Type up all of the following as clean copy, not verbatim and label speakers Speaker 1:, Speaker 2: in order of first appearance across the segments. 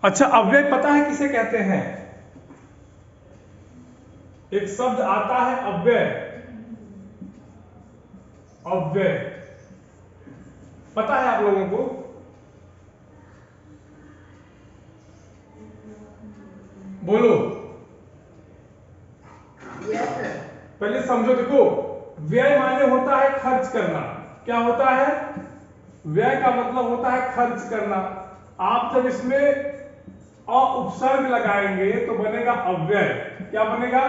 Speaker 1: अच्छा, अव्यय पता है किसे कहते हैं? एक शब्द आता है अव्यय। अव्यय पता है आप लोगों को? बोलो। पहले समझो, देखो व्यय माने होता है खर्च करना। क्या होता है? व्यय का मतलब होता है खर्च करना। आप जब इसमें अ उपसर्ग लगाएंगे तो बनेगा अव्यय। क्या बनेगा?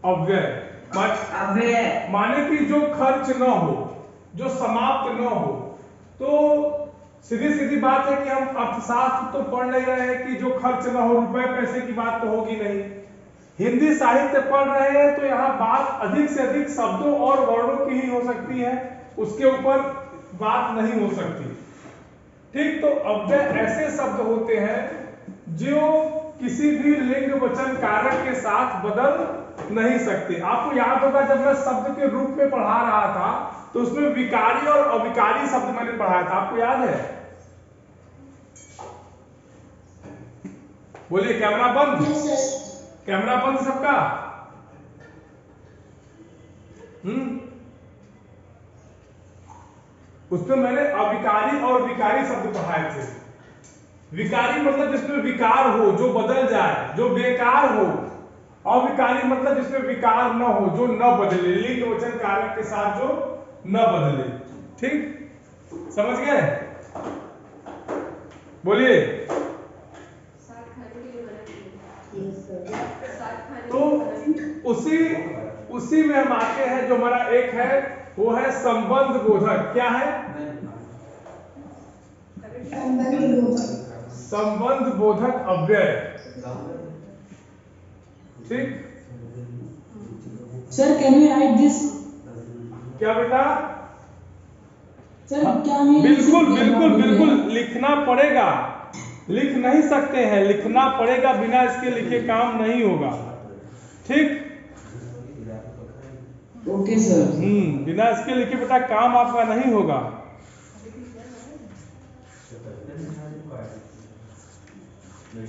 Speaker 1: अव्यय। माने कि जो खर्च न हो, जो समाप्त न हो। तो सीधी सीधी बात है कि हम अर्थशास्त्र तो पढ़ नहीं रहे हैं कि जो खर्च न हो, रुपए पैसे की बात तो होगी नहीं। हिंदी साहित्य पढ़ रहे हैं तो यहाँ बात अधिक से अधिक शब्दों और वर्णों की ही हो सकती है, उसके ऊपर बात नहीं हो सकती। ठीक, तो अव्यय ऐसे शब्द होते हैं जो किसी भी लिंग वचन कारक के साथ बदल नहीं सकते। आपको याद होगा जब मैं शब्द के रूप में पढ़ा रहा था तो उसमें विकारी और अविकारी शब्द मैंने पढ़ाया था, आपको याद है? बोलिए, कैमरा बंद। कैमरा बंद सबका। उसमें मैंने अविकारी और विकारी शब्द पढ़ाए थे। विकारी मतलब जिसमें विकार हो, जो बदल जाए, जो बेकार हो। अविकारी मतलब जिसमें विकार न हो, जो न बदले, लिंग वचन कारक के साथ जो न बदले। ठीक, समझ गए? बोलिए। तो उसी में हम आते हैं, जो हमारा एक है वो है संबंध बोधक। क्या है? संबंध बोधक अव्यय। ठीक
Speaker 2: sir, can you right this?
Speaker 1: क्या बेटा?
Speaker 2: सर क्या मैं
Speaker 1: बिल्कुल बिल्कुल बिल्कुल लिखना पड़ेगा। लिख नहीं सकते हैं, लिखना पड़ेगा, बिना इसके लिखे काम नहीं होगा। ठीक,
Speaker 2: ओके सर।
Speaker 1: बिना इसके लिखे बेटा काम आपका नहीं होगा।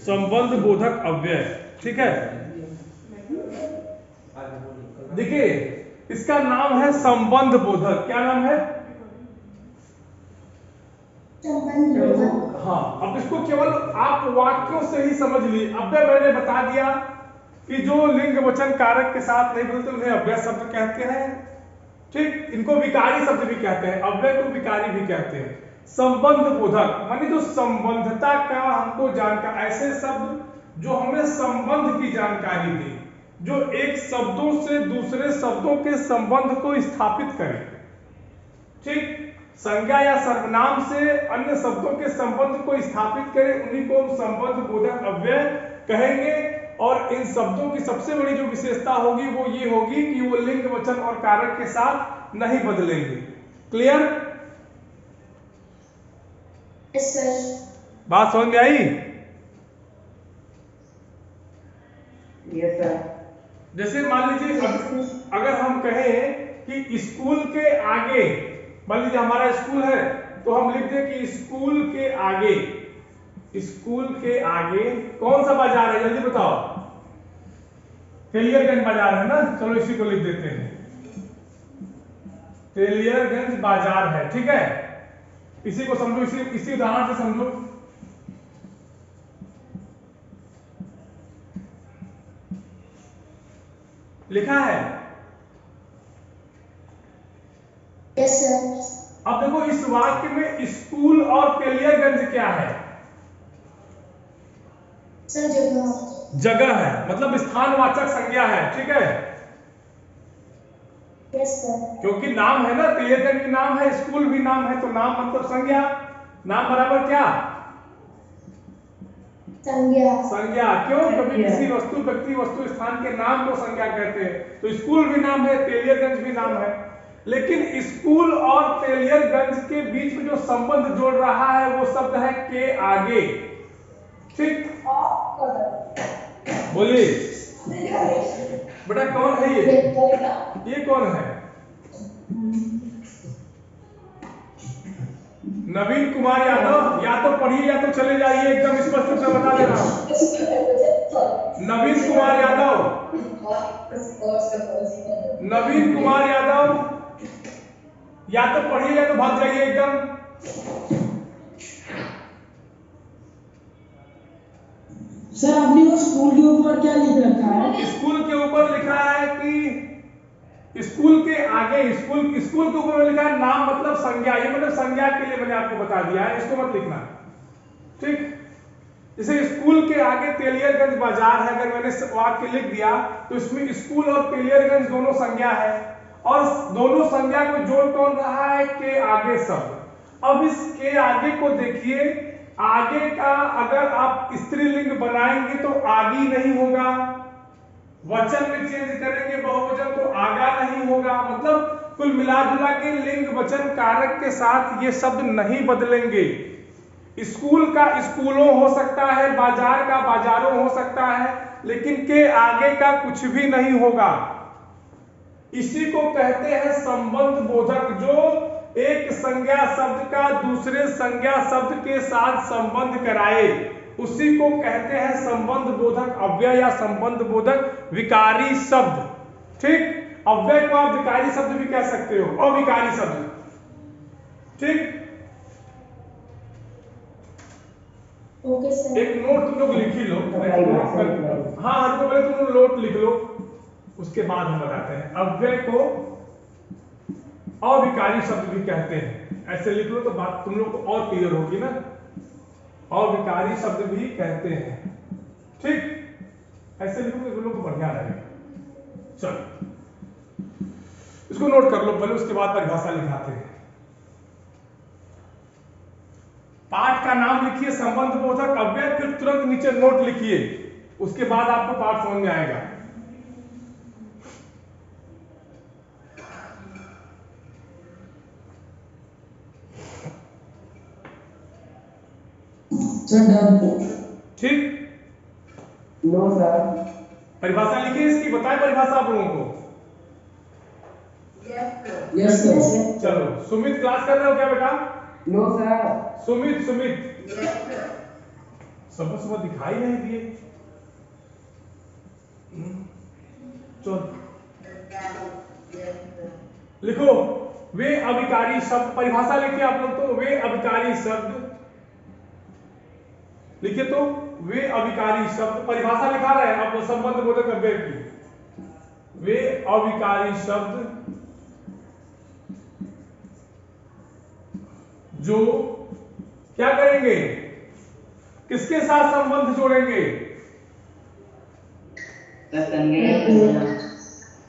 Speaker 1: संबंध बोधक अव्यय। ठीक है, देखिए इसका नाम है संबंध बोधक। क्या नाम है? हाँ, अब इसको केवल आप वाक्यों से ही समझ लीजिए। अव्यय मैंने बता दिया कि जो लिंग वचन कारक के साथ नहीं बदलते उन्हें अव्यय शब्द कहते हैं। ठीक, इनको विकारी शब्द भी कहते हैं, अव्यय को विकारी भी कहते हैं। संबंध बोधक माने जो संबंधता का हमको जानकारी, ऐसे शब्द जो हमें संबंध की जानकारी दे, जो एक शब्दों से दूसरे शब्दों के संबंध को स्थापित करे। ठीक, संज्ञा या सर्वनाम से अन्य शब्दों के संबंध को स्थापित करे, उन्हीं को हम संबंध बोधक अव्यय कहेंगे। और इन शब्दों की सबसे बड़ी जो विशेषता होगी वो ये होगी कि वो लिंग वचन और कारक के साथ नहीं बदलेंगे। क्लियर?
Speaker 3: Yes sir.
Speaker 1: बात समझ में आई?
Speaker 3: Yes sir.
Speaker 1: जैसे मान लीजिए अगर हम कहें कि स्कूल के आगे, मान लीजिए हमारा स्कूल है तो हम लिख दें कि स्कूल के आगे। स्कूल के आगे कौन सा बाजार है, जल्दी बताओ? तेलियरगंज बाजार है ना, चलो इसी को लिख देते हैं, तेलियरगंज बाजार है। ठीक है, इसी को समझो, इसी उदाहरण से समझो। लिखा है?
Speaker 3: Yes sir.
Speaker 1: अब देखो इस वाक्य में स्कूल और तेलियरगंज क्या है?
Speaker 3: सर जगह।
Speaker 1: जगह है, मतलब स्थानवाचक संज्ञा है। ठीक है,
Speaker 3: यस सर।
Speaker 1: क्योंकि नाम है ना, तेलियरगंज भी नाम है, स्कूल भी नाम है, तो नाम मतलब संज्ञा। नाम बराबर क्या?
Speaker 3: संज्ञा।
Speaker 1: संज्ञा। क्यों? क्योंकि किसी वस्तु, व्यक्ति, वस्तु, स्थान के नाम को संज्ञा कहते हैं। तो स्कूल भी नाम है, तेलियरगंज भी नाम है। लेकिन स्कूल और तेलियरगंज के बीच में जो संबंध जोड़ रहा है वो शब्द है के आगे। ठीक, बोलिए बेटा, कौन है ये कौन है? नवीन कुमार यादव, या तो पढ़िए या तो चले जाइए, एकदम स्पष्ट रूप से बता दे रहा हूं। नवीन कुमार यादव, नवीन कुमार यादव, या तो पढ़िए या तो भाग जाइए एकदम।
Speaker 2: सर आपने वो स्कूल के ऊपर क्या लिख रखा है?
Speaker 1: स्कूल के ऊपर लिखा है कि स्कूल के आगे, स्कूल स्कूल के ऊपर लिखा है नाम मतलब संज्ञा, ये मतलब संज्ञा के लिए मैंने आपको बता दिया है, इसको मत लिखना, ठीक। जैसे स्कूल के आगे तेलियरगंज बाजार है, अगर मैंने वाक्य लिख दिया तो इसमें स्कूल और तेलियरगंज दोनों संज्ञा है, और दोनों संज्ञा को जोड़ कौन रहा है? के आगे शब्द। अब इस के आगे को देखिए, आगे का अगर आप स्त्रीलिंग बनाएंगे तो आगी नहीं होगा, वचन में चेंज करेंगे बहुवचन तो आगा नहीं होगा, मतलब कुल मिला जुला के लिंग वचन कारक के साथ ये शब्द नहीं बदलेंगे। स्कूल का स्कूलों हो सकता है, बाजार का बाजारों हो सकता है, लेकिन के आगे का कुछ भी नहीं होगा। इसी को कहते हैं संबंध बोधक, जो एक संज्ञा शब्द का दूसरे संज्ञा शब्द के साथ संबंध कराए, उसी को कहते हैं संबंध बोधक अव्यय या संबंध बोधक विकारी शब्द, ठीक। अव्यय को आप विकारी शब्द भी कह सकते हो, अविकारी शब्द, ठीक।
Speaker 3: Okay sir.
Speaker 1: एक नोट तुम लोग लिख ही लो, हाँ हर को पहले तुम लोग नोट लिख लो, उसके बाद हम बताते हैं। अव्यय को अविकारी शब्द भी कहते हैं, ऐसे लिख लो तो बात तुम लोग को और क्लियर होगी ना। अविकारी शब्द भी कहते हैं, ठीक, ऐसे लिखो तो तुम लोग को बढ़िया लगेगा। चलो इसको नोट कर लो पहले, उसके बाद परिभाषा लिखाते हैं। पाठ का नाम लिखिए संबंध बोधक अव्यय, फिर तुरंत नीचे नोट लिखिए, उसके बाद आपको पाठ समझ में आएगा। ठीक,
Speaker 2: नो सर।
Speaker 1: परिभाषा लिखिए इसकी, बताएं परिभाषा आप लोगों को।
Speaker 2: Yes sir.
Speaker 1: चलो सुमित क्लास कर रहे हो क्या बेटा?
Speaker 2: No sir.
Speaker 1: सुमित सुमित सुबह सुबह दिखाई नहीं दिए। चलो लिखो, वे अविकारी शब्द, परिभाषा लिखिए आप लोग तो, वे अविकारी शब्द लिखिए तो, वे अविकारी शब्द, परिभाषा लिखा रहे हैं आप संबंध बोधक अव्यय की। वे अविकारी शब्द जो क्या करेंगे, किसके साथ संबंध जोड़ेंगे?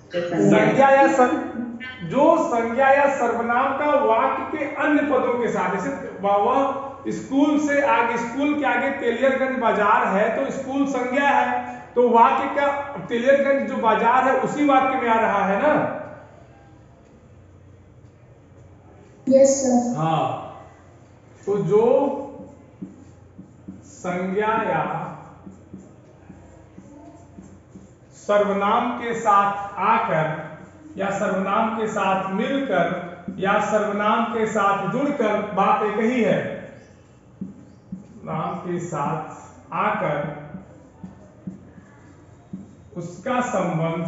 Speaker 1: संज्ञा या जो संज्ञा या सर्वनाम का वाक्य के अन्य पदों के साथ, जैसे वह स्कूल से आगे, स्कूल के आगे तेलियरगंज बाजार है तो स्कूल संज्ञा है, तो वाक्य का तेलियरगंज जो बाजार है उसी वाक्य में आ रहा है ना।
Speaker 3: Yes sir.
Speaker 1: हाँ, तो जो संज्ञा या सर्वनाम के साथ आकर या सर्वनाम के साथ मिलकर या सर्वनाम के साथ जुड़कर, बात एक ही है, नाम के साथ आकर उसका संबंध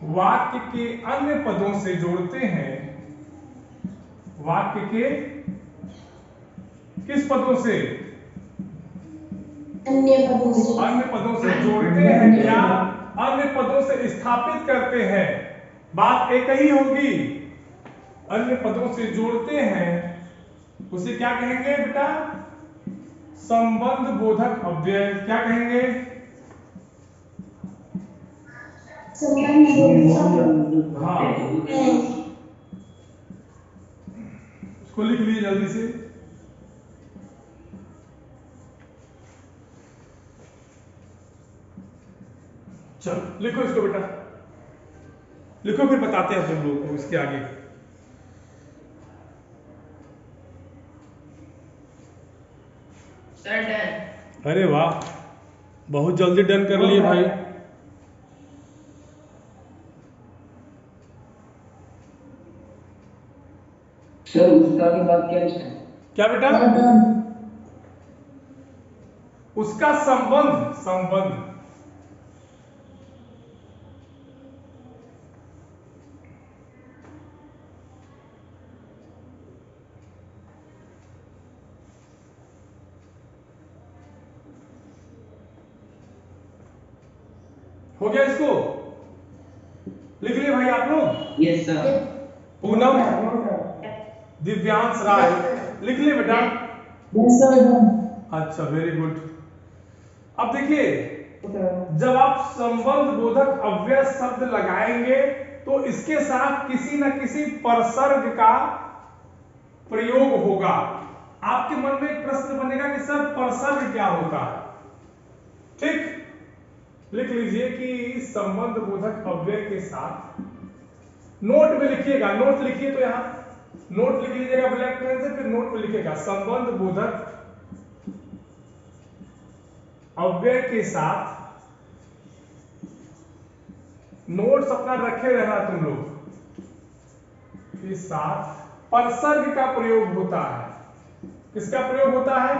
Speaker 1: वाक्य के अन्य पदों से जोड़ते हैं। वाक्य के किस पदों से?
Speaker 3: अन्य पदों से।
Speaker 1: अन्य पदों से जोड़ते हैं या अन्य पदों से स्थापित करते हैं, बात एक ही होगी। अन्य पदों से जोड़ते हैं उसे क्या कहेंगे बेटा? संबंध बोधक अव्यय। क्या कहेंगे?
Speaker 3: संबंध बोधक।
Speaker 1: हाँ, इसको लिख लीजिए जल्दी से। चलो लिखो इसको बेटा, लिखो फिर बताते हैं तुम लोगों को इसके आगे।
Speaker 4: Sir done.
Speaker 1: अरे वाह, बहुत जल्दी डन कर लिए भाई।
Speaker 2: सर उसका के बाद क्या है?
Speaker 1: क्या बेटा?
Speaker 3: Done.
Speaker 1: उसका संबंध, संबंध। हो गया इसको? लिख लिए भाई आप लोग?
Speaker 2: Yes sir.
Speaker 1: पूनम, दिव्यांश राय, लिख लिए बेटा?
Speaker 3: Yes, sir. Done.
Speaker 1: अच्छा, वेरी गुड। अब देखिए, जब आप संबंध बोधक अव्यय शब्द लगाएंगे तो इसके साथ किसी न किसी परसर्ग का प्रयोग होगा। आपके मन में एक प्रश्न बनेगा कि सर परसर्ग क्या होता है? ठीक, लिख लीजिए कि संबंध बोधक अव्यय के साथ, नोट में लिखिएगा, नोट लिखिए तो यहां नोट लिख लीजिएगा ब्लैक पेन से, फिर नोट में लिखिएगा संबंध बोधक अव्यय के साथ, नोट्स अपना रखे रहना तुम लोग, के साथ परसर्ग का प्रयोग होता है। किसका प्रयोग होता है?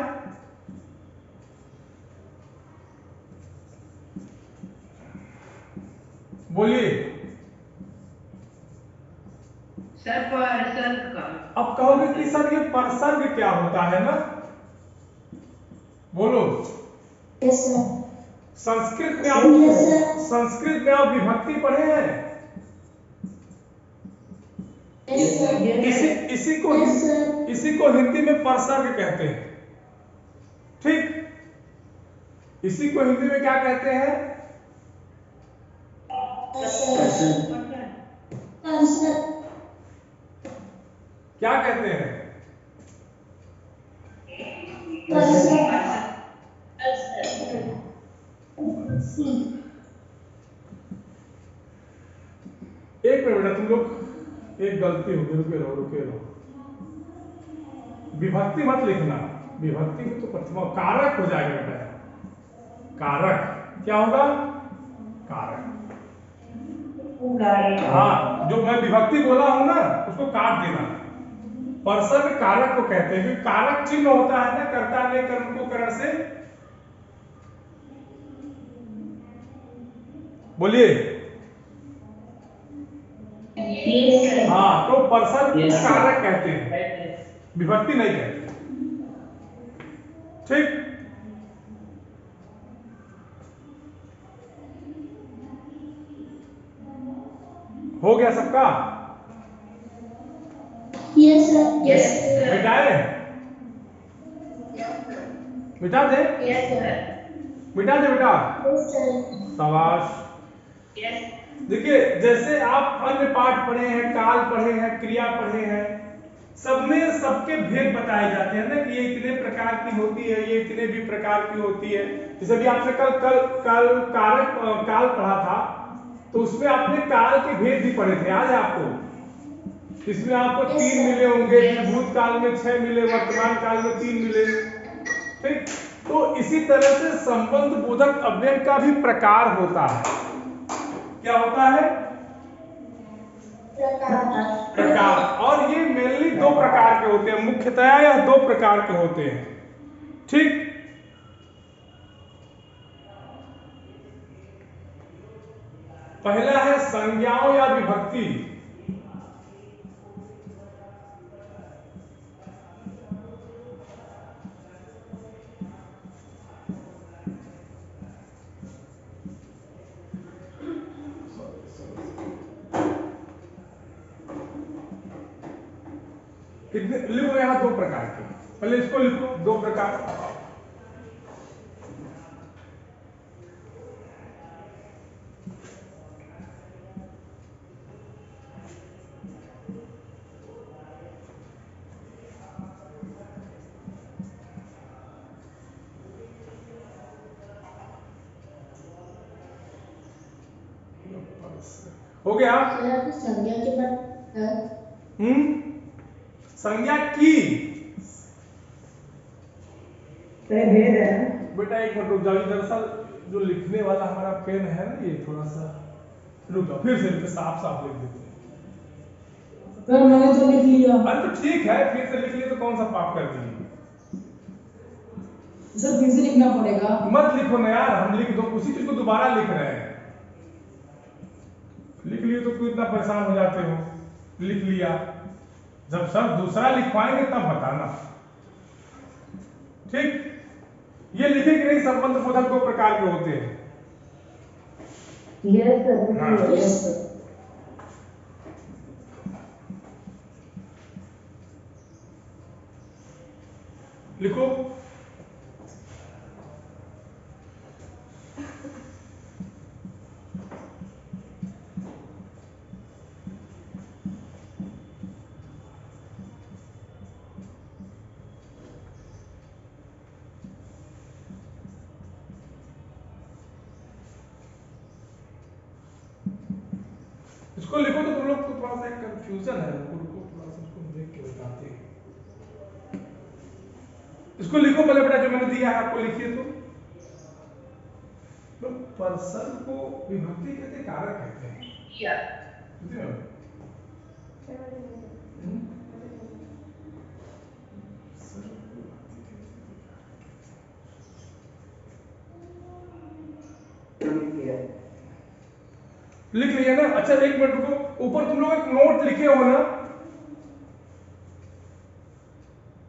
Speaker 1: बोलिए।
Speaker 4: सर परसर्ग का।
Speaker 1: अब कहोगे कि सर ये परसर्ग क्या होता है ना? बोलो।
Speaker 3: Yes, sir.
Speaker 1: संस्कृत में आप,
Speaker 3: Yes, sir.
Speaker 1: संस्कृत में आप विभक्ति पढ़े हैं?
Speaker 3: Yes, sir.
Speaker 1: इसी को
Speaker 3: Yes, sir.
Speaker 1: इसी को हिंदी में परसर्ग कहते हैं। ठीक, इसी को हिंदी में क्या कहते हैं?
Speaker 3: Yes, sir. Yes, sir.
Speaker 1: क्या कहते हैं?
Speaker 3: Yes, sir.
Speaker 1: एक मिनट बेटा, तुम लोग एक गलती होगी, रुके रहो रुके रहो। विभक्ति मत लिखना, विभक्ति में तो प्रथमा कारक हो जाएगा बेटा। कारक क्या होगा? कारक। हाँ, जो मैं विभक्ति बोला हूं ना उसको काट देना। परसर्ग कारक को कहते हैं, क्योंकि कारक चिन्ह होता है ना, कर्ता ने कर्म को करण से। बोलिए।
Speaker 3: Yes, sir.
Speaker 1: हाँ, तो परसर्ग
Speaker 2: Yes, sir.
Speaker 1: कारक कहते हैं, विभक्ति नहीं कहते। ठीक, हो गया सबका?
Speaker 3: Yes, sir. Yes, sir.
Speaker 1: मिटाए? मिटा दे?
Speaker 3: Yes, sir.
Speaker 1: मिटा दे बेटा।
Speaker 3: Yes, sir.
Speaker 1: शाबाश। देखिए, जैसे आप अन्य पाठ पढ़े हैं, काल पढ़े हैं, क्रिया पढ़े हैं, सब में सबके भेद बताए जाते हैं ना कि ये इतने प्रकार की होती है, ये इतने भी प्रकार की होती है। जैसे भी आपने कल कल कल कारक काल पढ़ा था, तो उसमें आपने काल के भेद भी पढ़े थे, याद है आपको? इसमें आपको 3 मिले होंगे, भूतकाल में 6 मिले, वर्तमान काल में 3 मिले। ठीक, तो इसी तरह से संबंध बोधक अव्यय का भी प्रकार होता है। क्या होता है? प्रकार। और ये मेनली 2 प्रकार के होते हैं, मुख्यतया यह 2 प्रकार के होते हैं। ठीक, पहला है संज्ञाओं या विभक्ति। कितने लिखो यहां? 2 प्रकार के। पहले इसको लिखो, 2 प्रकार। हो गया?
Speaker 3: सर, संज्ञा के बाद
Speaker 1: संज्ञा की।
Speaker 4: भेद है।
Speaker 1: बेटा एक मिनट रुक जाओ, दरअसल जो लिखने वाला हमारा पेन है ना, ये थोड़ा सा रुक जाओ, फिर से साफ साफ लिख देते हैं।
Speaker 2: सर मैंने तो लिख लिया।
Speaker 1: अरे तो ठीक है, फिर से लिख लिए तो कौन सा पाप कर दिए?
Speaker 2: सर फिर से लिखना पड़ेगा।
Speaker 1: मत लिखो ना यार, हम लिख दो, उसी चीज को दोबारा लिख रहे हैं। लिख लिए तो क्यों इतना परेशान हो जाते हो? लिख लिया, जब सब दूसरा लिखवाएंगे तब बताना, ठीक? ये लिखे कि नहीं, संबंध बोधक दो प्रकार के होते हैं।
Speaker 4: Yes sir.
Speaker 1: हाँ।
Speaker 2: Yes sir.
Speaker 1: लिखो। इसको लिखो तो तुम लोग को थोड़ा सा एक कंफ्यूजन है, रुको थोड़ा सा इसको देख के बताते हैं। इसको लिखो पहले बेटा, जो मैंने दिया है आपको, लिखिए। तो पर्सन को विभक्ति कहते हैं, कारक कहते हैं, समझे हो? लिख लिया ना? अच्छा एक मिनट रुको, ऊपर तुम लोग एक नोट लिखे हो ना?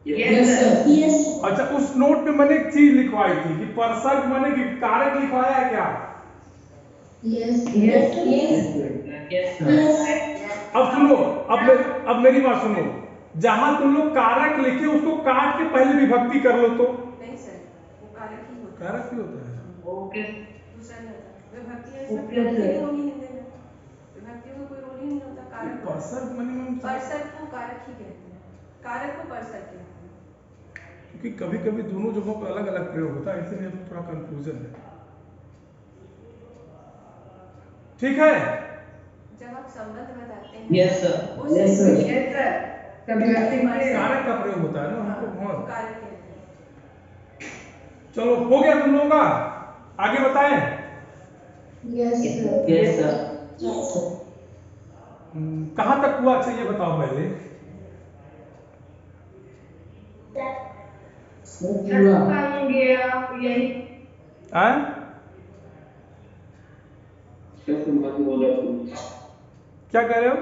Speaker 2: Yes sir.
Speaker 3: यस
Speaker 1: अच्छा, उस नोट में मैंने एक चीज लिखवाई थी कि पर्सन मैंने कारक लिखवाया है क्या?
Speaker 3: यस
Speaker 4: यस
Speaker 3: यस
Speaker 1: अब सुनो, अब मेरी बात सुनो, जहां तुम लोग कारक लिखे उसको काट के पहले विभक्ति कर लो तो।
Speaker 5: नहीं सर, वो कारक ही होता है,
Speaker 1: कारक ही होता है।
Speaker 4: ओके।
Speaker 5: दूसरा नहीं होता। विभक्ति है, इसमें
Speaker 4: ओके,
Speaker 5: विभक्ति
Speaker 4: सर।
Speaker 5: नहीं होगी हिंदी में, विभक्ति का कोई रोल ही नहीं होता, कारक होता है।
Speaker 1: पर्सन मैंने
Speaker 5: परसर को कारक ही कहते हैं, कारक को परसर कहते हैं।
Speaker 1: क्योंकि कभी कभी दोनों जगहों पर अलग अलग प्रयोग होता है, इसलिए थोड़ा कंफ्यूजन है, ठीक है?
Speaker 5: जब आप संबंध बताते हैं
Speaker 2: यस सर।
Speaker 5: उस
Speaker 2: यस सर।
Speaker 4: Yes sir. कभी
Speaker 1: कारक का प्रयोग होता है ना
Speaker 5: हाँ,
Speaker 1: हमको। हाँ,
Speaker 5: कारक कहते हैं।
Speaker 1: चलो हो गया तुम लोगों का, आगे बताएं।
Speaker 3: Yes
Speaker 2: yes sir.
Speaker 1: कहां तक हुआ? अच्छा ये बताओ पहले।
Speaker 2: सर पूरा।
Speaker 4: यही
Speaker 1: हैं? क्या कह रहे हो?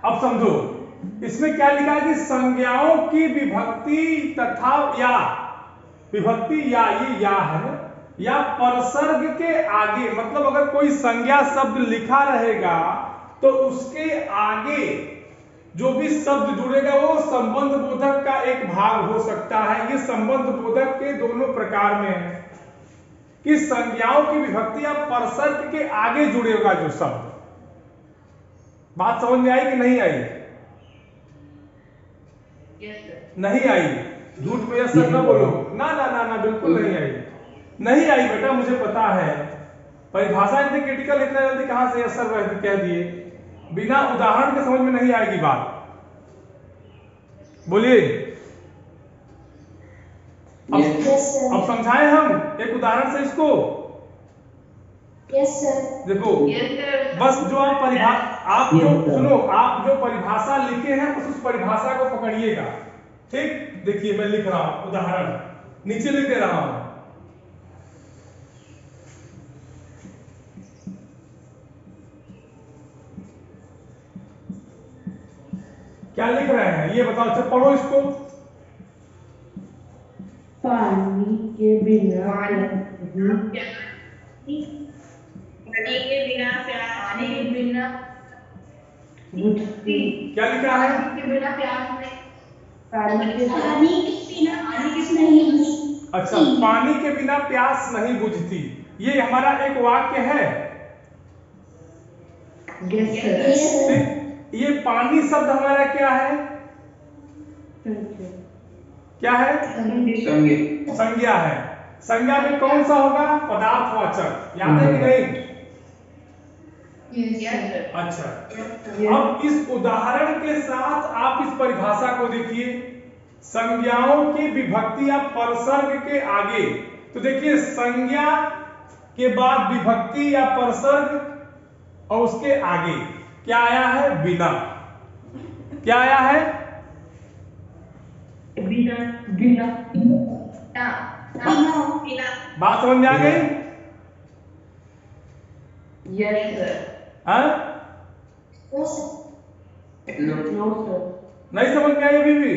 Speaker 1: अब समझो, इसमें क्या लिखा है कि संज्ञाओं की विभक्ति तथा या, विभक्ति या, ये या है ना, या परसर्ग के आगे, मतलब अगर कोई संज्ञा शब्द लिखा रहेगा तो उसके आगे जो भी शब्द जुड़ेगा वो संबंध बोधक का एक भाग हो सकता है। ये संबंध बोधक के दोनों प्रकार में है कि संज्ञाओं की विभक्ति या परसर्ग के आगे जुड़ेगा जो शब्द। बात समझ में आई कि नहीं आई? नहीं आई? झूठ में यस सर ना बोलो, ना ना ना ना, बिल्कुल नहीं आई। नहीं आई बेटा, मुझे पता है। परिभाषा इतनी क्रिटिकल, इतना जल्दी कहां से यस सर कह दिए? बिना उदाहरण के समझ में नहीं आएगी बात। बोलिए। अब समझाएं हम एक उदाहरण से इसको।
Speaker 3: Yes sir.
Speaker 1: देखो, बस जो आप जो सुनो, आप जो परिभाषा लिखे हैं उस परिभाषा को पकड़िएगा, ठीक? देखिए मैं लिख रहा हूं उदाहरण, नीचे लिख दे रहा हूं। क्या लिख रहे हैं ये बताओ? अच्छा पढ़ो इसको।
Speaker 2: पानी के बिना
Speaker 1: क्या लिखा है? अच्छा, पानी के बिना प्यास नहीं बुझती, ये हमारा एक वाक्य है। ठीक? ये पानी शब्द हमारा क्या है? क्या है? संज्ञा है। संज्ञा में कौन सा होगा? पदार्थवाचक। याद है कि नहीं? अच्छा, अब इस उदाहरण के साथ आप इस परिभाषा को देखिए, संज्ञाओं की विभक्ति या परसर्ग के आगे। तो देखिए, संज्ञा के बाद विभक्ति या परसर्ग, और उसके आगे क्या आया है? बिना। क्या आया है?
Speaker 4: बिना बिना
Speaker 1: बात समझ में आ गई?
Speaker 4: यस सर
Speaker 1: हाँ?
Speaker 3: नो सर
Speaker 4: नो सर
Speaker 1: नहीं समझ में आई अभी भी?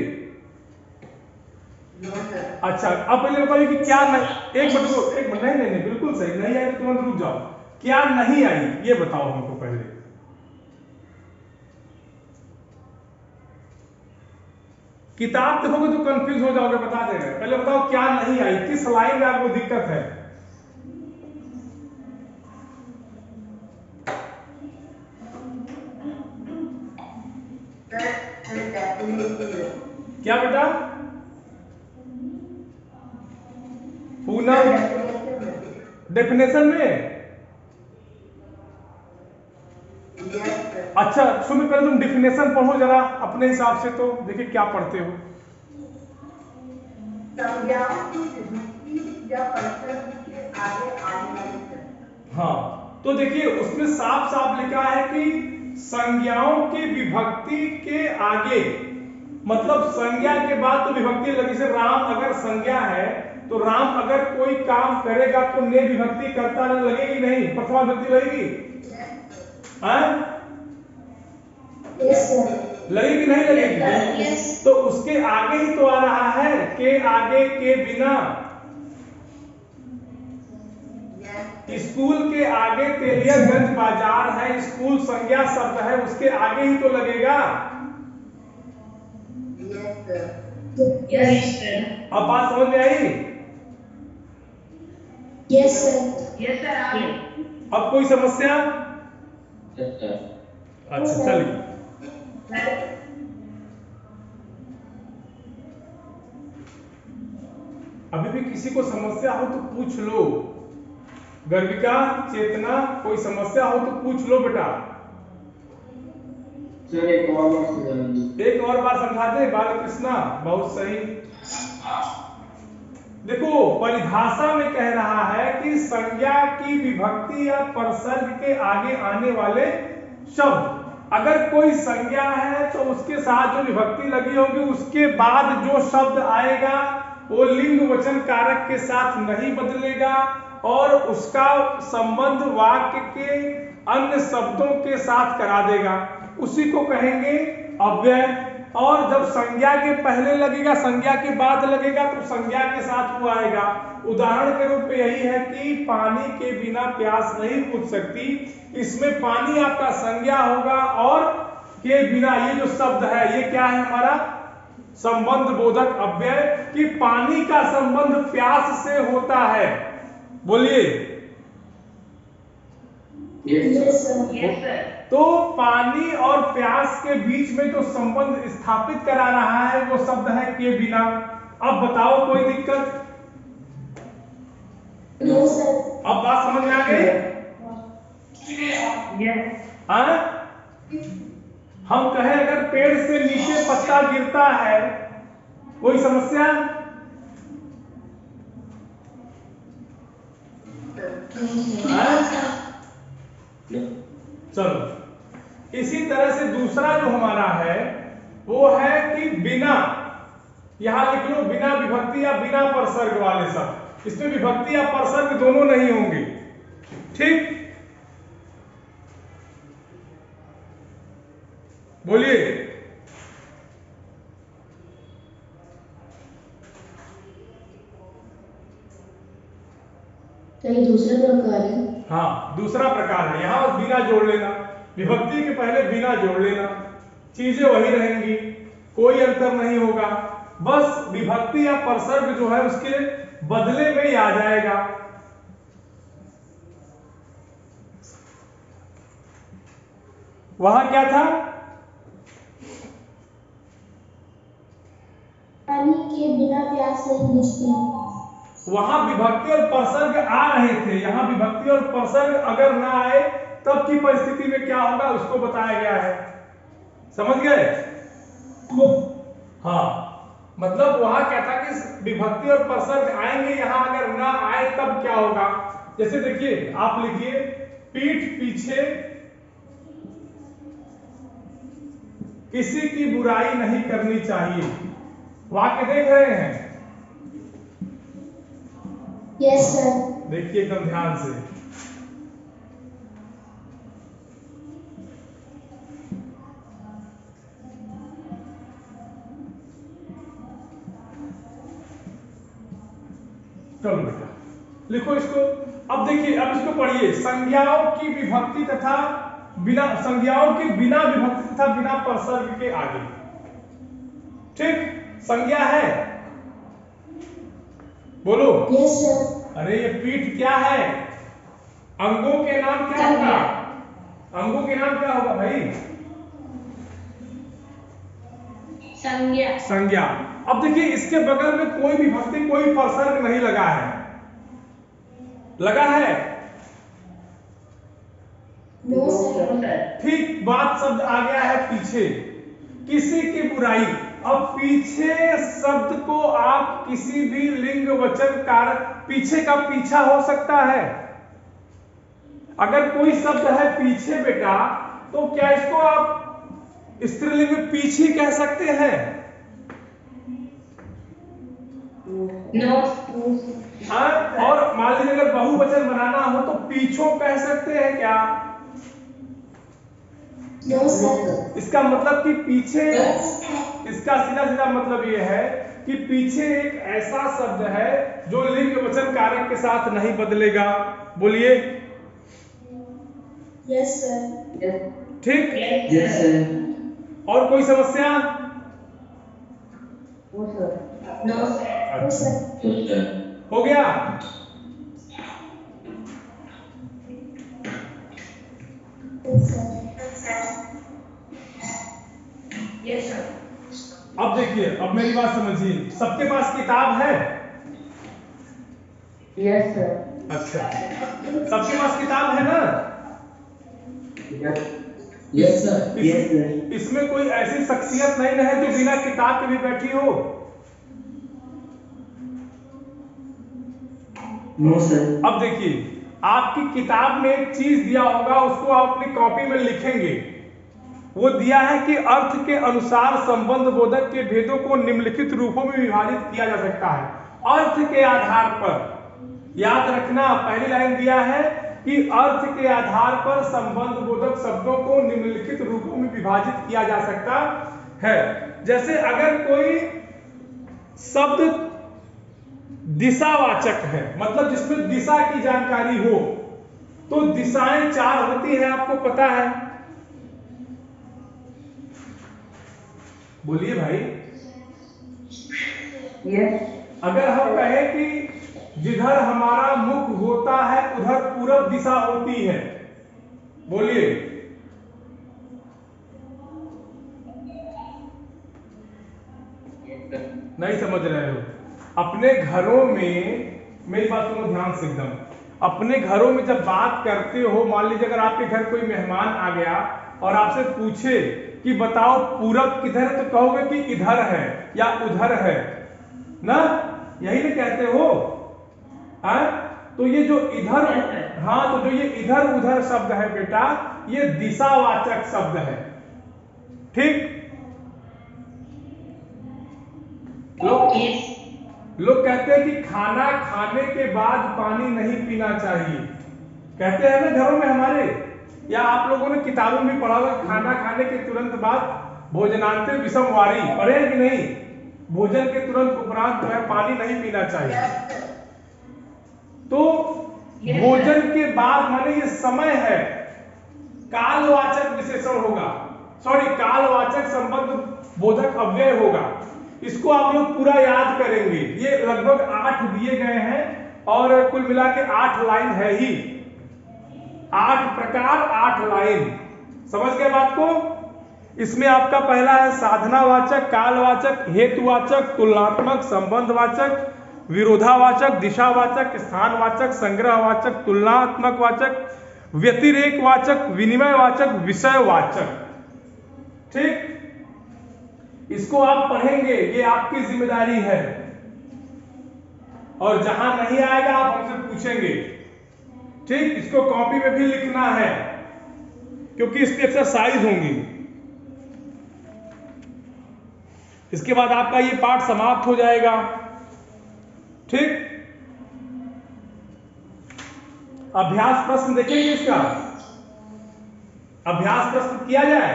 Speaker 1: अच्छा, अब पहले बताइए कि क्या नहीं। एक मिनट रुको, एक मिनट। नहीं नहीं नहीं, बिल्कुल सही। नहीं आई तो तुरंत रुक जाओ। क्या नहीं आई ये बताओ हमको पहले। किताब देखोगे तो कंफ्यूज हो जाओगे, बता दे रहे हैं। पहले बताओ क्या नहीं आई, किस लाइन में आपको दिक्कत है? क्या बेटा? पूनम, डेफिनेशन में? अच्छा सुनो, पहले तुम डेफिनेशन पढ़ो जरा अपने हिसाब से, तो देखिए क्या पढ़ते हो। हाँ, तो देखिए उसमें साफ साफ लिखा है कि संज्ञाओं की विभक्ति के आगे, मतलब संज्ञा के बाद तो विभक्ति लगी। जैसे राम अगर संज्ञा है तो राम अगर कोई काम करेगा तो ने विभक्ति करता लगेगी नहीं, प्रथमा विभक्ति लगेगी?
Speaker 3: यस सर
Speaker 1: लगेगी नहीं लगेगी?
Speaker 3: यस
Speaker 1: तो उसके आगे ही तो आ रहा है, के आगे के बिना। स्कूल के आगे तेलियागंज बाजार है, स्कूल संज्ञा शब्द है, उसके आगे ही तो लगेगा।
Speaker 4: यस सर
Speaker 1: अब बात समझ में आई?
Speaker 3: यस सर
Speaker 4: यस सर आगे
Speaker 1: अब कोई समस्या? अच्छा चलिए, अभी भी किसी को समस्या हो तो पूछ लो। गर्विका, चेतना, कोई समस्या हो तो पूछ लो बेटा।
Speaker 2: सर
Speaker 1: एक और बार समझा दे बालकृष्णा, बहुत सही। देखो परिभाषा में कह रहा है कि संज्ञा की विभक्ति या परसर्ग के आगे आने वाले शब्द, अगर कोई संज्ञा है तो उसके साथ जो विभक्ति लगी होगी उसके बाद जो शब्द आएगा वो लिंग वचन कारक के साथ नहीं बदलेगा और उसका संबंध वाक्य के अन्य शब्दों के साथ करा देगा, उसी को कहेंगे अव्यय। और जब संज्ञा के पहले लगेगा, संज्ञा के बाद लगेगा तो संज्ञा के साथ वो आएगा। उदाहरण के रूप में यही है कि पानी के बिना प्यास नहीं बुझ सकती, इसमें पानी आपका संज्ञा होगा और के बिना ये जो शब्द है ये क्या है हमारा? संबंध बोधक अव्यय, कि पानी का संबंध प्यास से होता है। बोलिए
Speaker 3: यस सर
Speaker 4: यस सर
Speaker 1: तो पानी और प्यास के बीच में जो संबंध स्थापित करा रहा है वो शब्द है के बिना। अब बताओ कोई दिक्कत?
Speaker 3: नो सर
Speaker 1: अब बात समझ में आ गई?
Speaker 4: यस
Speaker 1: हाँ? हम कहें अगर पेड़ से नीचे पत्ता गिरता है, कोई समस्या? हाँ? चलो इसी तरह से दूसरा जो हमारा है वो है कि बिना, यहां लिख लो बिना विभक्ति या बिना परसर्ग वाले शब्द। इसमें विभक्ति या परसर्ग दोनों नहीं होंगे, ठीक? बोलिए
Speaker 3: ये दूसरा प्रकार है।
Speaker 1: हाँ, दूसरा प्रकार है। यहां बस बिना जोड़ लेना, विभक्ति के पहले बिना जोड़ लेना, चीजें वही रहेंगी, कोई अंतर नहीं होगा। बस विभक्ति या परसर्ग जो है उसके बदले में ही आ जाएगा। वहां क्या था?
Speaker 3: पानी के बिना प्यास नहीं बुझती।
Speaker 1: वहां विभक्ति और परसर्ग आ रहे थे, यहाँ विभक्ति और परसर्ग अगर ना आए तब की परिस्थिति में क्या होगा उसको बताया गया है। समझ गए? हाँ, मतलब वहां क्या था कि विभक्ति और परसर्ग आएंगे, यहां अगर ना आए तब क्या होगा। जैसे देखिए आप लिखिए पीठ पीछे किसी की बुराई नहीं करनी चाहिए। वाक्य देख रहे हैं?
Speaker 3: Yes sir.
Speaker 1: देखिए एकदम ध्यान से। चलो बेटा लिखो इसको। अब देखिए, अब इसको पढ़िए। संज्ञाओं की विभक्ति तथा बिना संज्ञाओं की बिना विभक्ति तथा बिना प्रसर्ग के आगे। ठीक, संज्ञा है, बोलो।
Speaker 3: Yes sir.
Speaker 1: अरे ये पीठ क्या है? अंगों के नाम क्या होगा? अंगों के नाम क्या होगा भाई?
Speaker 3: संज्ञा।
Speaker 1: संज्ञा। अब देखिए इसके बगल में कोई विभक्ति कोई प्रसर्ग नहीं लगा है। लगा है?
Speaker 3: No sir.
Speaker 1: ठीक, बात शब्द आ गया है पीछे। किसी की बुराई। अब पीछे शब्द को आप किसी भी लिंग वचन कारक, पीछे का पीछा हो सकता है। अगर कोई शब्द है पीछे बेटा, तो क्या इसको आप स्त्रीलिंग में पीछे कह सकते हैं?
Speaker 3: नो।
Speaker 1: हाँ, और मान लीजिए अगर बहुवचन बनाना हो तो पीछो कह सकते हैं क्या?
Speaker 3: No sir.
Speaker 1: इसका मतलब कि पीछे, इसका सीधा सीधा मतलब ये है कि पीछे एक ऐसा शब्द है जो लिंग वचन कारक के साथ नहीं बदलेगा। बोलिए।
Speaker 3: Yes sir.
Speaker 1: ठीक,
Speaker 2: यस सर।
Speaker 1: और कोई समस्या?
Speaker 4: No sir.
Speaker 3: No sir.
Speaker 1: हो गया?
Speaker 3: Yes sir.
Speaker 1: अब देखिए, अब मेरी बात समझिए। सबके पास किताब है?
Speaker 4: Yes sir.
Speaker 1: अच्छा, सबके पास किताब है ना?
Speaker 2: Yes sir.
Speaker 1: इसमें कोई ऐसी शख्सियत नहीं है जो बिना किताब के भी बैठी हो?
Speaker 2: No sir.
Speaker 1: अब देखिए, आपकी किताब में एक चीज दिया होगा, उसको आप अपनी कॉपी में लिखेंगे। वो दिया है कि अर्थ के अनुसार संबंध बोधक के भेदों को निम्नलिखित रूपों में विभाजित किया जा सकता है। अर्थ के आधार पर, याद रखना, पहली लाइन दिया है कि अर्थ के आधार पर संबंध बोधक शब्दों को निम्नलिखित रूपों में विभाजित किया जा सकता है। जैसे अगर कोई शब्द दिशावाचक है, मतलब जिसमें दिशा की जानकारी हो, तो दिशाएं 4 होती हैं, आपको पता है? बोलिए भाई।
Speaker 4: यस।
Speaker 1: अगर हम कहें कि जिधर हमारा मुख होता है उधर पूरब दिशा होती है, बोलिए। नहीं समझ रहे हो? अपने घरों में, मेरी बात सुनो ध्यान से एकदम। अपने घरों में जब बात करते हो, मान लीजिए अगर आपके घर कोई मेहमान आ गया और आपसे पूछे कि बताओ पूरब किधर है, तो कहोगे कि इधर है या उधर है ना, यही ना कहते हो? हाँ, तो ये जो इधर, हाँ, तो जो ये इधर उधर शब्द है बेटा, ये दिशावाचक शब्द है। ठीक, लोग कहते हैं कि खाना खाने के बाद पानी नहीं पीना चाहिए, कहते हैं ना घरों में हमारे, या आप लोगों ने किताबों में पढ़ा होगा खाना खाने के तुरंत बाद भोजनांते विषम वारी, पढ़े कि नहीं? भोजन के तुरंत उपरांत जो है पानी नहीं पीना चाहिए। तो भोजन के बाद माने ये समय है, कालवाचक विशेषण होगा, सॉरी कालवाचक संबंध बोधक अव्यय होगा। इसको आप लोग पूरा याद करेंगे। ये लगभग 8 दिए गए हैं और कुल मिला के 8 लाइन है ही, 8 प्रकार 8 लाइन। समझ गए बात को? इसमें आपका पहला है साधनावाचक, कालवाचक, हेतुवाचक, तुलनात्मक, संबंधवाचक, विरोधावाचक, दिशावाचक, स्थानवाचक, संग्रहवाचक, तुलनात्मक वाचक, व्यतिरेकवाचक, विनिमयवाचक, विषयवाचक। ठीक, इसको आप पढ़ेंगे, ये आपकी जिम्मेदारी है। और जहां नहीं आएगा आप हमसे पूछेंगे। ठीक, इसको कॉपी में भी लिखना है क्योंकि इसकी एक्सरसाइज होंगी। इसके बाद आपका ये पाठ समाप्त हो जाएगा। ठीक, अभ्यास प्रश्न देखेंगे इसका। अभ्यास प्रश्न किया जाए।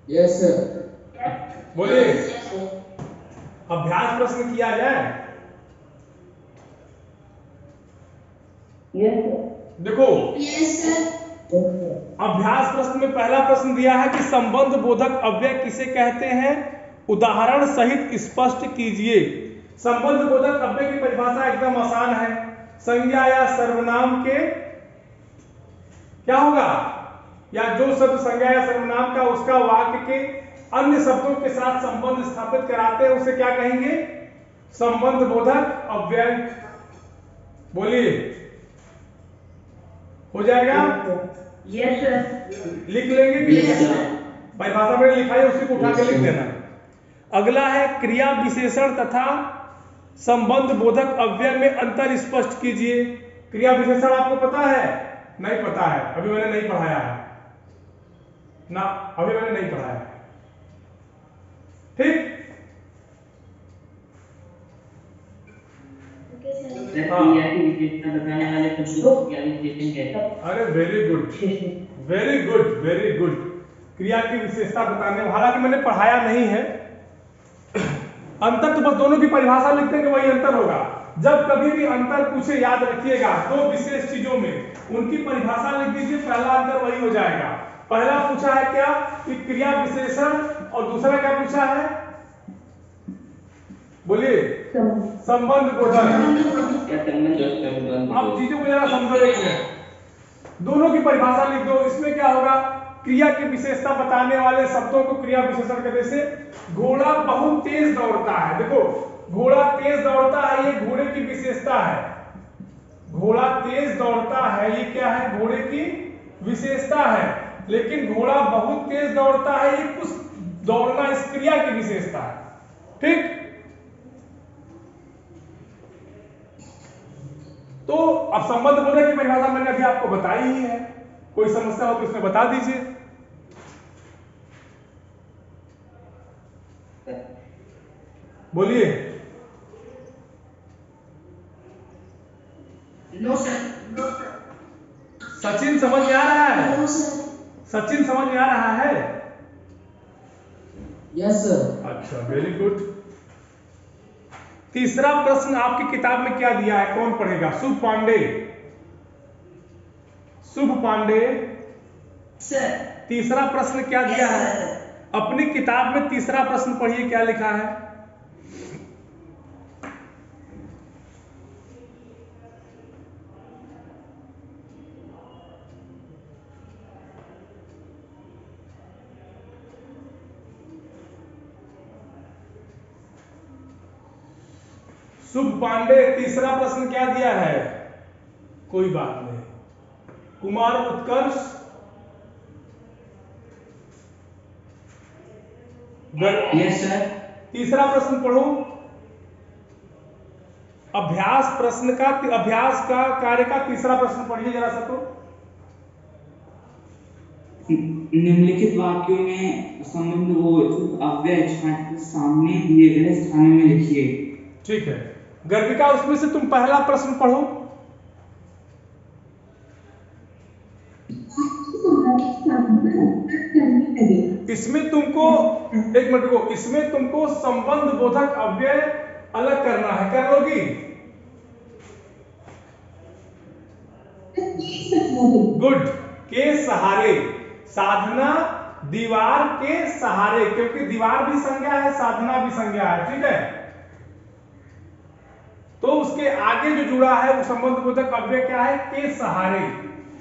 Speaker 2: Yes sir.
Speaker 1: बोलिए, अभ्यास प्रश्न किया जाए।
Speaker 4: Yes, sir.
Speaker 1: देखो,
Speaker 3: Yes, sir.
Speaker 1: अभ्यास प्रश्न में पहला प्रश्न दिया है कि संबंध बोधक अव्यय किसे कहते हैं, उदाहरण सहित स्पष्ट कीजिए। संबंध बोधक अव्यय की परिभाषा एकदम आसान है। संज्ञा या सर्वनाम के क्या होगा, या जो शब्द संज्ञा या सर्वनाम का उसका वाक्य के अन्य शब्दों के साथ संबंध स्थापित कराते हैं उसे क्या कहेंगे, संबंध बोधक अव्यय। बोलिए, हो जाएगा?
Speaker 4: Yes, sir.
Speaker 1: लिख लेंगे कि
Speaker 3: Yes, sir.
Speaker 1: परिभाषा में लिखा है उसी को उठा के लिख देना। अगला है क्रिया विशेषण तथा संबंध बोधक अव्यय में अंतर स्पष्ट कीजिए। क्रिया विशेषण आपको पता है? नहीं पता है, अभी मैंने नहीं पढ़ाया है ना, अभी मैंने नहीं पढ़ाया है। ठीक,
Speaker 3: Okay, sir.
Speaker 4: क्रिया की विशेषता बताने वाले शब्दों को क्या विशेषण कहते हैं?
Speaker 1: अरे very good, very good, very good. क्रिया की विशेषता बताने, हालांकि मैंने पढ़ाया नहीं है। अंतर तो बस दोनों की परिभाषा लिख देंगे, वही अंतर होगा। जब कभी भी अंतर पूछे याद रखिएगा, दो विशेष चीजों में उनकी परिभाषा लिख दीजिए, पहला अंतर वही हो जाएगा। पहला पूछा है क्या कि क्रिया विशेषण, और दूसरा क्या पूछा है, बोलिए, संबंध बोधक।
Speaker 4: क्या संबंध?
Speaker 1: अब चीजों को जरा समझो। एक मिनट, दोनों की परिभाषा लिख दो। इसमें क्या होगा, क्रिया की विशेषता बताने वाले शब्दों को क्रिया विशेषण कहते हैं। घोड़ा बहुत तेज दौड़ता है। देखो, घोड़ा तेज दौड़ता है, ये घोड़े की विशेषता है। घोड़ा तेज दौड़ता है, ये क्या है, घोड़े की विशेषता है। लेकिन घोड़ा बहुत तेज दौड़ता है, ये कुछ दौड़ना इस क्रिया की विशेषता है। ठीक, तो अब संबंध बोधक की परिभाषा मैंने अभी आपको बताई ही है। कोई समस्या हो तो इसमें बता दीजिए। बोलिए।
Speaker 3: No, sir.
Speaker 1: सचिन समझ में आ रहा है?
Speaker 3: No, sir.
Speaker 1: सचिन समझ में आ रहा है?
Speaker 2: Yes sir.
Speaker 1: अच्छा, वेरी गुड। तीसरा प्रश्न आपकी किताब में क्या दिया है, कौन पढ़ेगा? शुभ पांडे, शुभ पांडे।
Speaker 3: Sir.
Speaker 1: तीसरा प्रश्न क्या दिया
Speaker 3: Yes,
Speaker 1: है?
Speaker 3: sir.
Speaker 1: अपनी किताब में तीसरा प्रश्न पढ़िए, क्या लिखा है? शुभ पांडे, तीसरा प्रश्न क्या दिया है? कोई बात नहीं। कुमार उत्कर्ष,
Speaker 2: यस सर।
Speaker 1: तीसरा प्रश्न पढ़ो। अभ्यास प्रश्न का, अभ्यास का कार्य का तीसरा प्रश्न पढ़िए जरा सा। तो
Speaker 6: निम्नलिखित वाक्यों में संबंध बोधक अव्यय छात्र सामने दिए गए स्थानों में लिखिए।
Speaker 1: ठीक है, गर्विका, उसमें से तुम पहला प्रश्न पढ़ो। इसमें तुमको, एक मिनट को, इसमें तुमको संबंध बोधक अव्यय अलग करना है, कर लोगी? गुड। के सहारे, साधना दीवार के सहारे, क्योंकि दीवार भी संज्ञा है, साधना भी संज्ञा है। ठीक है, तो उसके आगे जो जुड़ा है वो संबंध बोधक अव्यय क्या है? के सहारे।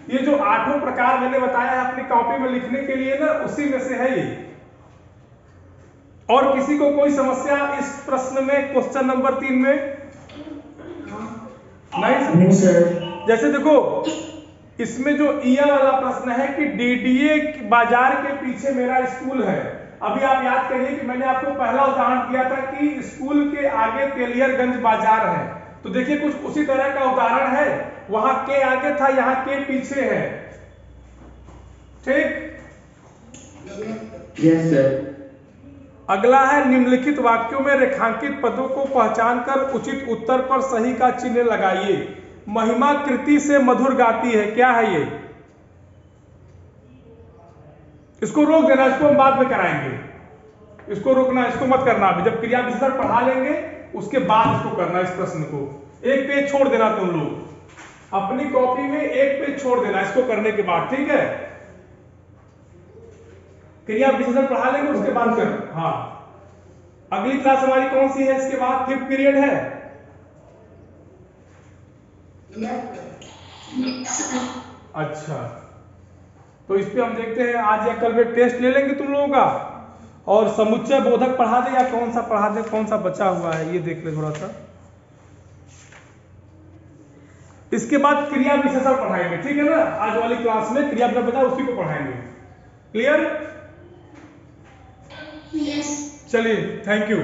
Speaker 1: ये जो 8 प्रकार मैंने बताया है अपनी कॉपी में लिखने के लिए ना, उसी में से है ये। और किसी को कोई समस्या इस प्रश्न में, क्वेश्चन नंबर 3 में? नहीं
Speaker 2: सर।
Speaker 1: जैसे देखो, इसमें जो ईया वाला प्रश्न है कि डीडीए बाजार के पीछे मेरा स्कूल है। अभी आप याद करिए कि मैंने आपको पहला उदाहरण दिया था कि स्कूल के आगे तेलियरगंज बाजार है। तो देखिए, कुछ उसी तरह का उदाहरण है। वहां के आगे था, यहाँ के पीछे है। ठीक,
Speaker 2: यस सर।
Speaker 1: अगला है निम्नलिखित वाक्यों में रेखांकित पदों को पहचान कर उचित उत्तर पर सही का चिन्ह लगाइए। महिमा कृति से मधुर गाती है, क्या है ये? इसको रोक देना, इसको हम बाद में कराएंगे। इसको रोकना, इसको मत करना अभी, जब क्रिया विशेषण पढ़ा लेंगे उसके बाद इसको करना। इस प्रश्न को एक पेज छोड़ देना, तुम लोग अपनी कॉपी में एक पेज छोड़ देना इसको करने के बाद, ठीक है? क्रिया विशेषण पढ़ा लेंगे उसके बाद कर। हाँ, अगली क्लास हमारी कौन सी है? इसके बाद 5th पीरियड है। अच्छा, तो इस पे हम देखते हैं आज या कल में टेस्ट ले लेंगे तुम लोगों का, और समुच्चय बोधक पढ़ा दे या कौन सा पढ़ा दे, कौन सा बचा हुआ है ये देख ले थोड़ा सा। इसके बाद क्रिया विशेषण पढ़ाएंगे, ठीक है ना? आज वाली क्लास में क्रिया विशेषण बचा उसी को पढ़ाएंगे। क्लियर?
Speaker 3: Yes.
Speaker 1: चलिए, थैंक यू।